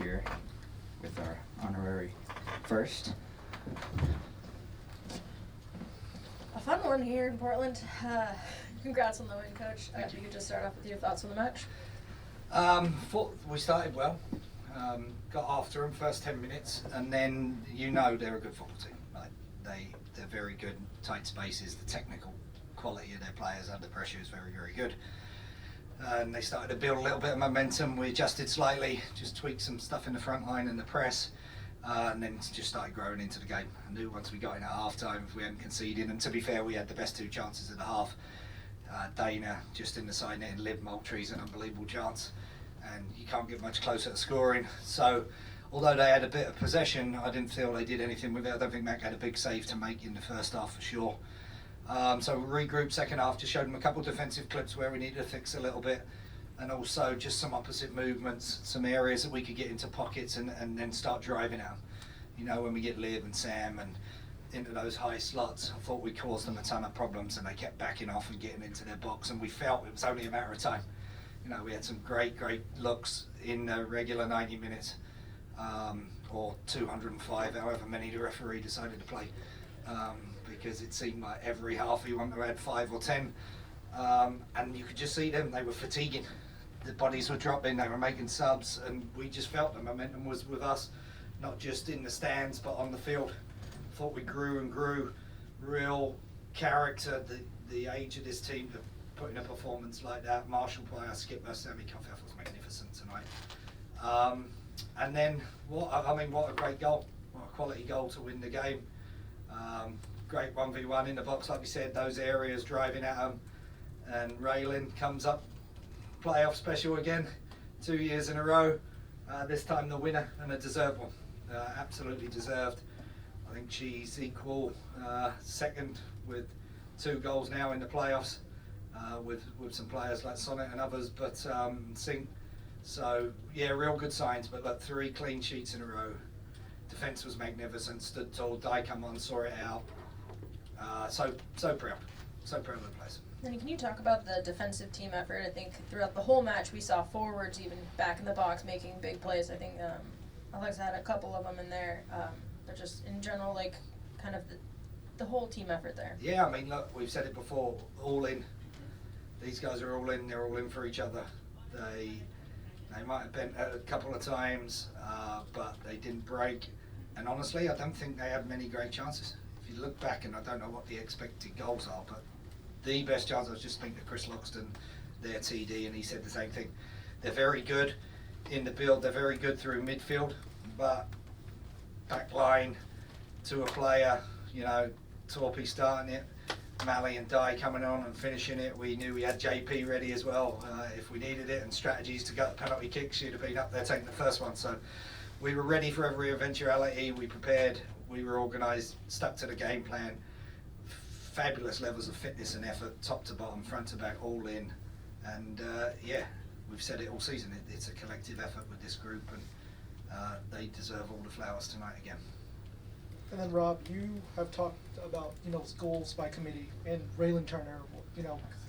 here with our honorary first. A fun one here in Portland. Congrats on the win, Coach. If you could just start off with your thoughts on the match. Thought we started well. Got after them first 10 minutes, and then they're a good football team. Like they're very good, tight spaces. The technical quality of their players under pressure is very, very good. And they started to build a little bit of momentum. We adjusted slightly, just tweaked some stuff in the front line and the press, and then just started growing into the game. I knew once we got in at half time, if we hadn't conceded, and to be fair, we had the best two chances of the half. Dana just in the side net, and Liv Moultrie's an unbelievable chance, and you can't get much closer to scoring. So although they had a bit of possession, I didn't feel they did anything with it. I don't think Mac had a big save to make in the first half for sure. So we regrouped second half, just showed them a couple of defensive clips where we needed to fix a little bit, and also just some opposite movements, some areas that we could get into pockets and then start driving out. When we get Liv and Sam and into those high slots, I thought we caused them a ton of problems, and they kept backing off and getting into their box, and we felt it was only a matter of time. We had some great looks in the regular 90 minutes, or 205, however many the referee decided to play. Because it seemed like every half he wanted to add 5 or 10, and you could just see them. They were fatiguing. The bodies were dropping. They were making subs, and we just felt the momentum was with us, not just in the stands but on the field. Thought we grew and grew. Real character. The age of this team to put in a performance like that. Marshall by our skipper Sammy Cuffeff was magnificent tonight. And then what a great goal! What a quality goal to win the game. Great 1v1 in the box, like we said, those areas driving at them, and Raylan comes up, playoff special again, 2 years in a row, this time the winner, and a deserved one, absolutely deserved. I think she's equal second with 2 goals now in the playoffs, with some players like Sonnet and others, but Singh. So yeah, real good signs, but look, 3 clean sheets in a row. Defence was magnificent, stood tall, Di come on, saw it out. So proud of the place. And can you talk about the defensive team effort? I think throughout the whole match we saw forwards even back in the box making big plays. I think Alexa had a couple of them in there, but just in general, like kind of the whole team effort there. Yeah, I mean, look, we've said it before, all in. These guys are all in, they're all in for each other. They might have bent a couple of times, but they didn't break. And honestly, I don't think they had many great chances. If you look back, and I don't know what the expected goals are, but the best chance, I was just speaking to Chris Loxton, their TD, and he said the same thing. They're very good in the build, they're very good through midfield, but back line to a player, Torpy starting it, Mally and Di coming on and finishing it. We knew we had JP ready as well if we needed it, and strategies to gut the penalty kicks. She'd have been up there taking the first one. So we were ready for every eventuality. We prepared, we were organised, stuck to the game plan. Fabulous levels of fitness and effort, top to bottom, front to back, all in. And we've said it all season, it's a collective effort with this group, and they deserve all the flowers tonight again. And then Rob, you have talked about goals by committee, and Raylan Turner,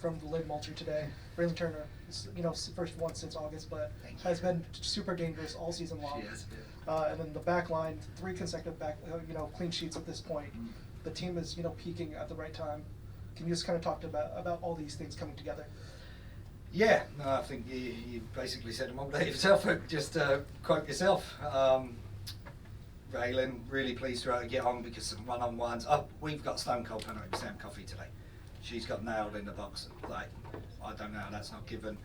from the Liv Moultrie today. Raylan Turner is first one since August, but has been super dangerous all season long. She has been. And then the back line, 3 consecutive clean sheets at this point. The team is peaking at the right time. Can you just kind of talk about all these things coming together? Yeah, no, I think you basically said them all there yourself. Just quote yourself. Raylan, really pleased for her to get on, because some one-on-ones. We've got stone cold penalty with Sam Coffey today. She's got nailed in the box. Like, I don't know how that's not given.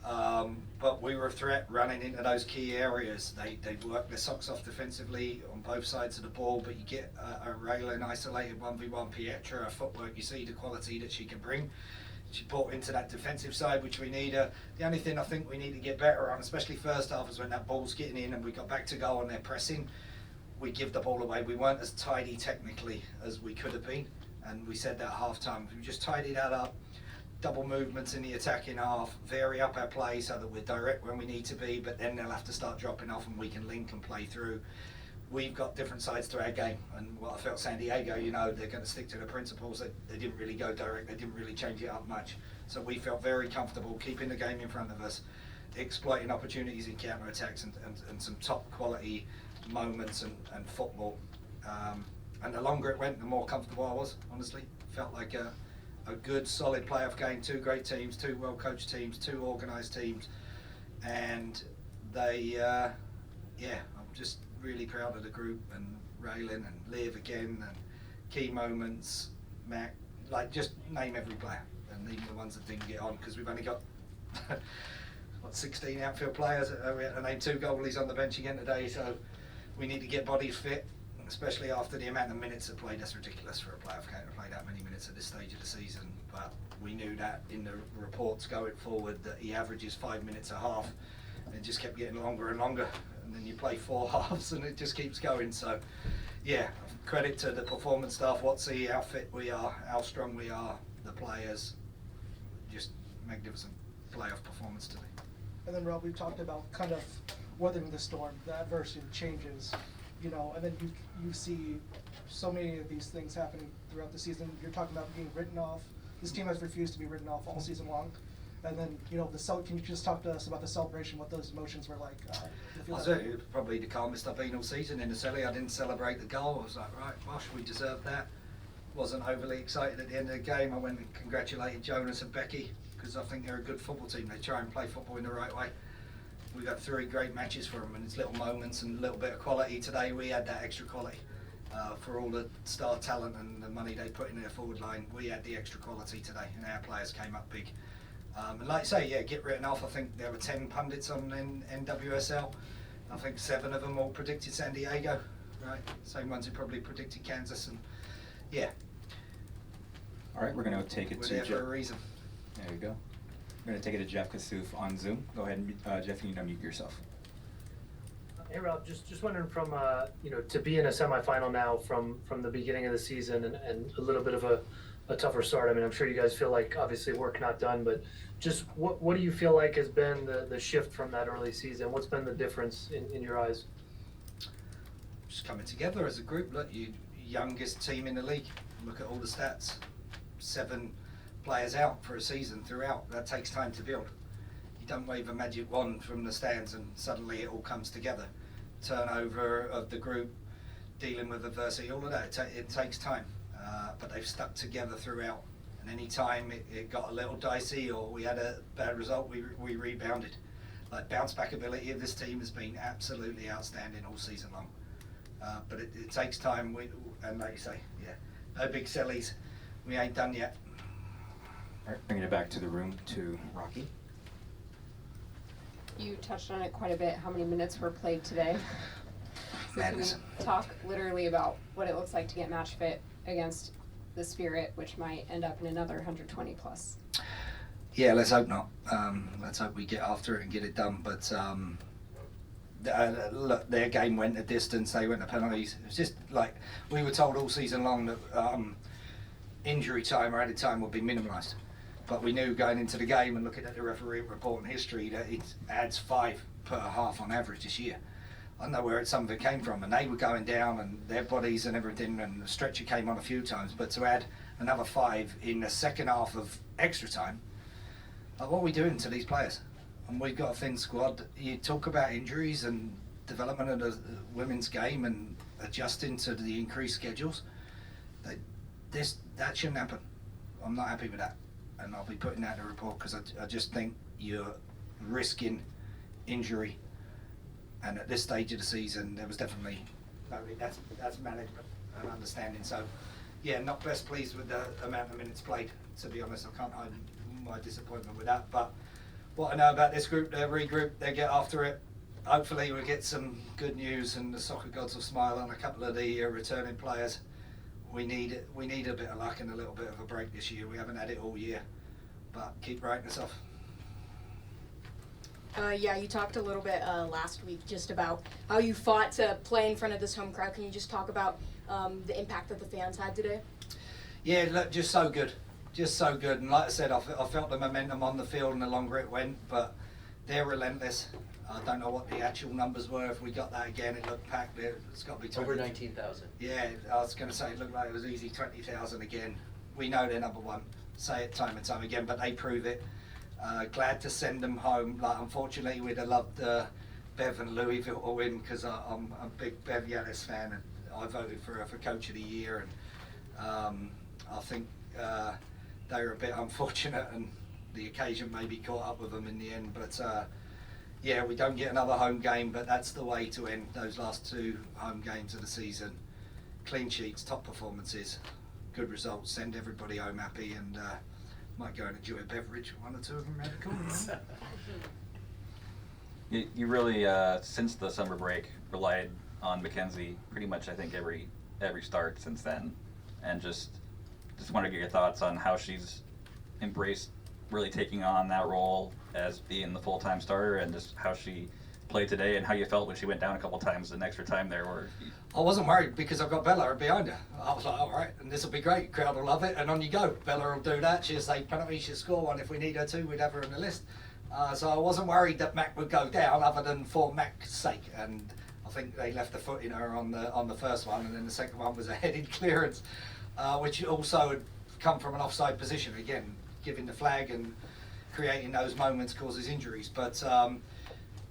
But we were a threat running into those key areas. They worked their socks off defensively on both sides of the ball, but you get a Raylan isolated 1v1 Pietra, her footwork, you see the quality that she can bring. She brought into that defensive side, which we need. The only thing I think we need to get better on, especially first half, is when that ball's getting in and we got back to goal and they're pressing, we give the ball away. We weren't as tidy technically as we could have been, and we said that at half time. We just tidied that up, double movements in the attacking half, vary up our play so that we're direct when we need to be, but then they'll have to start dropping off and we can link and play through. We've got different sides to our game, and what I felt San Diego, they're going to stick to the principles. They didn't really go direct, they didn't really change it up much. So we felt very comfortable keeping the game in front of us, exploiting opportunities in counter attacks and some top quality moments and football. And the longer it went, the more comfortable I was. Honestly, felt like a good, solid playoff game. Two great teams, two well-coached teams, two organised teams, and they, I'm just really proud of the group and Raylan and Liv again and key moments, Mac, like just name every player, and even the ones that didn't get on, because we've only got 16 outfield players. We had to name 2 goalies on the bench again today, so we need to get bodies fit, especially after the amount of minutes that played. That's ridiculous for a playoff game to play that many minutes at this stage of the season, but we knew that in the reports going forward that he averages 5 minutes a half, and it just kept getting longer and longer, and then you play 4 halves and it just keeps going. So yeah, credit to the performance staff, Watsy, how fit we are, how strong we are, the players, just magnificent playoff performance today. And then Rob, we've talked about kind of weathering the storm, the adversity, the changes, you know, and then you see so many of these things happening throughout the season. You're talking about being written off. This team has refused to be written off all season long. And then, you know, can you just talk to us about the celebration, what those emotions were like? I was probably the calmest I've been all season in the celly. I didn't celebrate the goal. I was like, right, gosh, we deserved that. Wasn't overly excited at the end of the game. I went and congratulated Jonas and Becky, because I think they're a good football team. They try and play football in the right way. We've had 3 great matches for them, and it's little moments and a little bit of quality. Today we had that extra quality. For all the star talent and the money they put in their forward line, we had the extra quality today, and our players came up big. And like I say, yeah, get written off. I think there were 10 pundits on NWSL. I think 7 of them all predicted San Diego, right? Same ones who probably predicted Kansas, and yeah. All right, we're going to take it We're to there Jeff. for a reason. There you go. We're going to take it to Jeff Kassouf on Zoom. Go ahead, and Jeff, you need to unmute yourself. Hey Rob, just wondering from you know, to be in a semifinal now from the beginning of the season and a little bit of a tougher start. I mean, I'm sure you guys feel like obviously work not done, but just what do you feel like has been the shift from that early season? What's been the difference in your eyes? Just coming together as a group. Look, you youngest team in the league. Look at all the stats. 7 players out for a season throughout. That takes time to build. You don't wave a magic wand from the stands and suddenly it all comes together. Turnover of the group, dealing with adversity, all of that, it takes time. But they've stuck together throughout. And any time it got a little dicey or we had a bad result, we rebounded. Like, bounce back ability of this team has been absolutely outstanding all season long. But it takes time, and like you say, yeah, no big sellies. We ain't done yet. All right, bringing it back to the room to Rocky. You touched on it quite a bit, how many minutes were played today. So can we Madness. talk literally about what it looks like to get match fit against the Spirit, which might end up in another 120 plus? Yeah, let's hope not. Let's hope we get after it and get it done. But look, their game went a distance. They went to penalties. It was just like we were told all season long that injury time or added time would be minimalised. But we knew going into the game and looking at the referee report and history that it adds 5 per half on average this year. I don't know where some of it came from, and they were going down and their bodies and everything, and the stretcher came on a few times, but to add another 5 in the second half of extra time, like, what are we doing to these players? And we've got a thin squad. You talk about injuries and development of the women's game and adjusting to the increased schedules. That shouldn't happen. I'm not happy with that, and I'll be putting that in the report, because I just think you're risking injury. And at this stage of the season, there was definitely that's management and understanding. So, yeah, not best pleased with the amount of minutes played. To be honest, I can't hide my disappointment with that. But what I know about this group, they regroup, they get after it. Hopefully, we get some good news, and the soccer gods will smile on a couple of the returning players. We need a bit of luck and a little bit of a break this year. We haven't had it all year, but keep writing us off. Yeah, you talked a little bit last week just about how you fought to play in front of this home crowd. Can you just talk about the impact that the fans had today? Yeah, look, just so good. And like I said, I felt the momentum on the field and the longer it went, but they're relentless. I don't know what the actual numbers were. If we got that again, it looked packed. It's got to be 20. Over 19,000. Yeah, I was going to say it looked like it was easy, 20,000 again. We know they're number one. Say it time and time again, but they prove it. Glad to send them home. Like, unfortunately, we'd have loved Bev and Louisville to win because I'm a big Bev Yanis fan, and I voted for her for Coach of the Year. And I think they were a bit unfortunate, and the occasion maybe caught up with them in the end. But yeah, we don't get another home game, but that's the way to end those last 2 home games of the season. Clean sheets, top performances, good results, send everybody home happy, and might go and enjoy a beverage, 1 or 2 of them around the corner. You really, since the summer break, relied on Mackenzie pretty much, I think, every start since then, and just want to get your thoughts on how she's embraced really taking on that role as being the full-time starter, and just how she played today, and how you felt when she went down a couple times in extra time there. Where I wasn't worried because I've got Bella behind her. I was like, all right, and this will be great. Crowd will love it, and on you go. Bella will do that. She'll say penalty. She'll score one. If we need her to, we'd have her on the list. So I wasn't worried that Mac would go down, other than for Mac's sake. And I think they left the foot in her on the first one, and then the second one was a headed clearance, which also had come from an offside position. Again, giving the flag and creating those moments causes injuries. But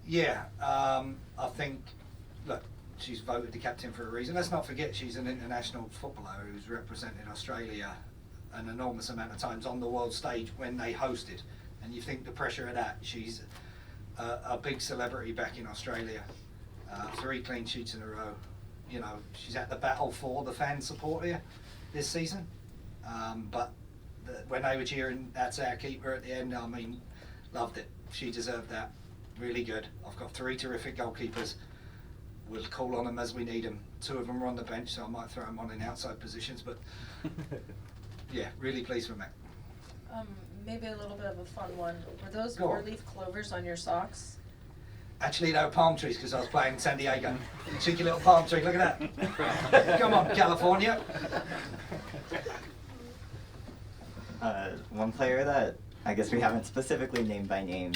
yeah, I think, look, she's voted the captain for a reason. Let's not forget she's an international footballer who's represented Australia an enormous amount of times on the world stage when they hosted. And you think the pressure of that, she's a big celebrity back in Australia. 3 clean sheets in a row. You know, she's at the battle for the fan support here this season. But when they were cheering, that's our keeper at the end, I mean, loved it. She deserved that. Really good. I've got 3 terrific goalkeepers. We'll call on them as we need them. 2 of them are on the bench, so I might throw them on in outside positions. But yeah, really pleased with Mac. Maybe a little bit of a fun one. Were those Go on. 4-leaf clovers on your socks? Actually, they were palm trees because I was playing San Diego. Cheeky little palm tree, look at that. Come on, California. One player that I guess we haven't specifically named by name,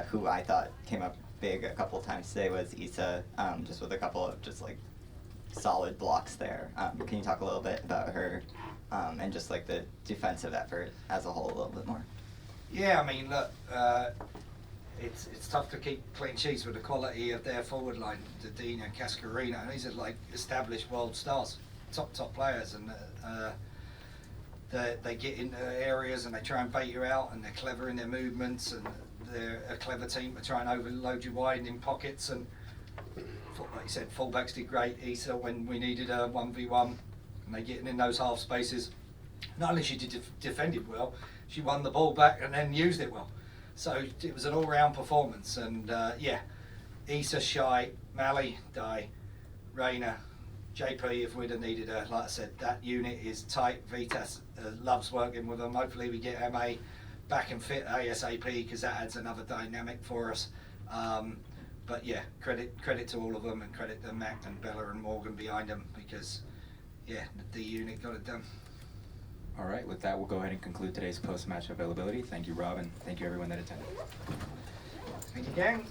who I thought came up big a couple times today was Issa, just with a couple of just like solid blocks there. Can you talk a little bit about her and just like the defensive effort as a whole a little bit more? Yeah, I mean, look, it's tough to keep clean sheets with the quality of their forward line, Dadina and Cascarino. These are like established world stars, top players, and they get into areas and they try and bait you out, and they're clever in their movements, and they're a clever team to try and overload you wide in pockets. And like you said, fullbacks did great. Issa, when we needed a 1v1, and they getting in those half spaces. Not only she did defended well, she won the ball back and then used it well. So it was an all-round performance. And yeah, Issa, Shy, Mally, Di, Raina, JP, if we'd have needed her, like I said, that unit is tight. Vitas loves working with them. Hopefully we get MA back and fit ASAP, because that adds another dynamic for us. But yeah, credit to all of them, and credit to Mac and Bella and Morgan behind them, because yeah, the unit got it done. All right, with that, we'll go ahead and conclude today's post-match availability. Thank you, Rob, and thank you everyone that attended. Thank you, gang.